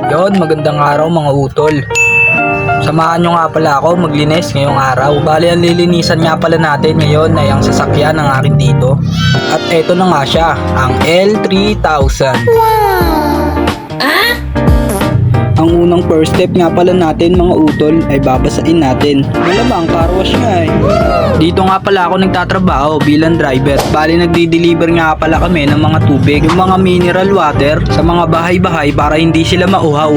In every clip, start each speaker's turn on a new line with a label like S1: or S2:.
S1: Yon, magandang araw mga utol. Samahan nyo nga pala ako maglinis ngayong araw. Bali ang lilinisan nga pala natin ngayon ay ang sasakyan ng akin dito. At eto na nga siya, ang L3000. Ang unang first step nga pala natin mga utol ay babasain natin. Malamang car wash nga eh. Dito nga pala ako nagtatrabaho bilang driver. Bali nagdi-deliver nga pala kami ng mga tubig, yung mga mineral water sa mga bahay-bahay para hindi sila mauhaw.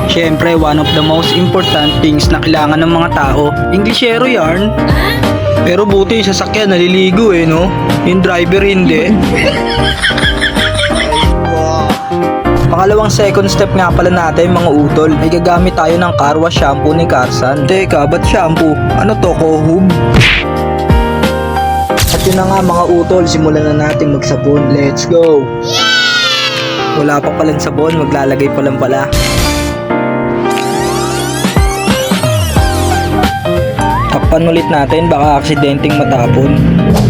S1: Syempre, one of the most important things na kailangan ng mga tao. Englishero yarn. Pero buti yung sasakyan naliligo eh no? Yung driver hindi. Pangalawang second step nga pala natin mga utol ay gagamit tayo ng car wash shampoo ni Carson. Teka, ba't shampoo? Ano to, kohub? At yun na nga mga utol, simulan na natin magsabon. Let's go! Wala pa palang sabon, maglalagay pa lang pala. Takpan ulit natin, baka aksidenteng matapon.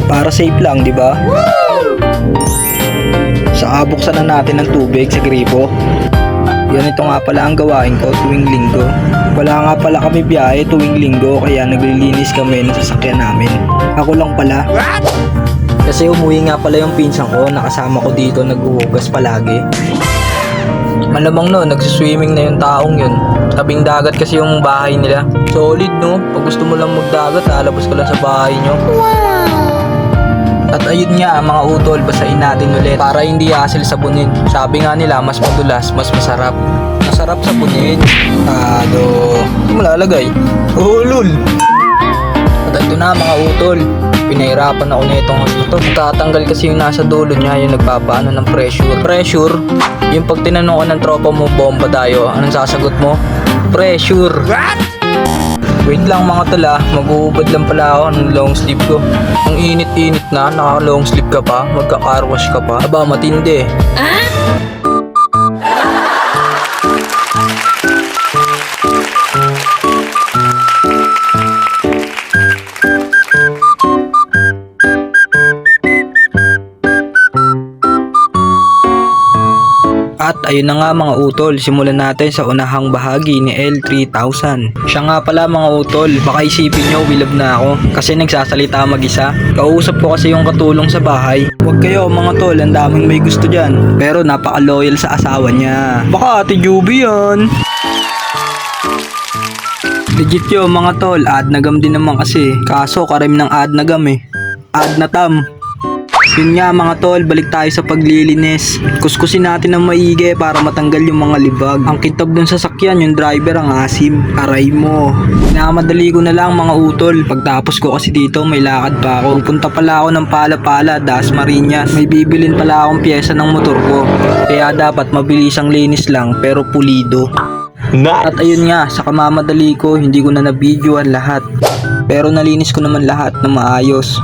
S1: Para safe lang, di ba? Saka buksan na natin ng tubig sa gripo. Ganito nga pala ang gawain ko tuwing linggo. Wala nga pala kami biyahe tuwing linggo kaya naglilinis kami ng sasakyan namin. Ako lang pala. Kasi umuwi nga pala yung pinsan ko, nakasama ko dito naghuhugas palagi. Malamang no, nagsiswimming na yung taong yun. Tabing dagat kasi yung bahay nila. Solid no, pag gusto mo lang magdagat, alabas ka lang sa bahay nyo. At ayun nga mga utol, basahin natin ulit para hindi hassle sabunin. Sabi nga nila, mas madulas, mas masarap. Masarap sabunin. Hindi mo lalagay. Oh lul. At ito na mga utol, pinahirapan ako na itong hose na to. Tatanggal kasi yung nasa dulo niya, yung nagpapaano ng pressure. Pressure? Yung pag tinanong ko ng tropa mo, bomba tayo, anong sasagot mo? Pressure. What? Wait lang mga tol maghuhubad lang pala ako ng long sleeve ko. Ang init-init na, naka long sleeve ka pa, magka-car wash ka pa. Aba, matindi. At ayun na nga mga utol, simulan natin sa unahang bahagi ni L3000. Siya nga pala mga utol, baka isipin nyo wilab na ako kasi nagsasalita mag-isa. Kausap ko kasi yung katulong sa bahay. Huwag kayo mga tol, ang daming may gusto dyan. Pero napaka-loyal sa asawa niya. Baka Ate Juby yan. Legit yun mga tol, adnagam din naman kasi. Kaso karim ng adnagam eh. Adnatam. Yun nga mga tol, balik tayo sa paglilinis. Kuskusin natin ng maigi para matanggal yung mga libag. Ang kitab dun sa sakyan, yung driver ang asim. Aray mo. Namadali ko na lang mga utol. Pagtapos ko kasi dito, may lakad pa ako. Pupunta pala ako ng Pala-Pala, Dasmariñas. May bibilin pala akong pyesa ng motor ko. Kaya dapat mabilisang linis lang, pero pulido. Nice. At ayun nga, sa kamamadali ko, hindi ko na na-videoan lahat. Pero nalinis ko naman lahat na maayos.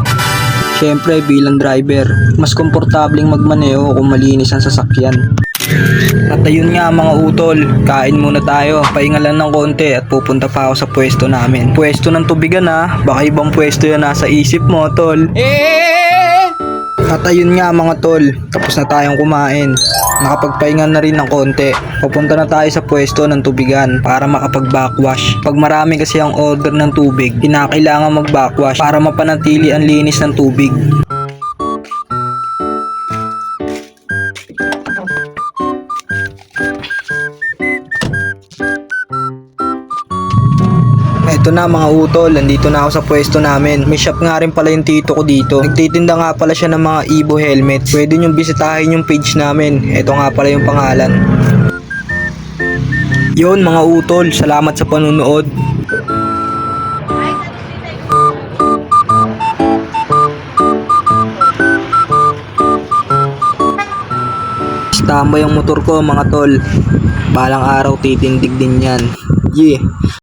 S1: Siyempre bilang driver, mas komportableng magmaneho kung malinis ang sasakyan. At ayun nga mga utol, kain muna tayo, pahinga lang ng konti at pupunta pa ako sa pwesto namin. Pwesto ng tubigan baka ibang pwesto yan nasa isip mo tol. At ayun nga mga tol, tapos na tayong kumain. Nakapagpahinga na rin ng konti. Pupunta na tayo sa pwesto ng tubigan para makapag-backwash. Pag marami kasi ang order ng tubig, kinakailangan mag-backwash para mapanatili ang linis ng tubig. Ito na mga utol, nandito na ako sa pwesto namin. May shop nga rin pala yung tito ko dito. Nagtitinda nga pala siya ng mga Evo helmets. Pwede nyo bisitahin yung page namin. Ito nga pala yung pangalan. Yun mga utol, salamat sa panunood. Tama yung motor ko mga tol. Balang araw titindig din yan. Yeah.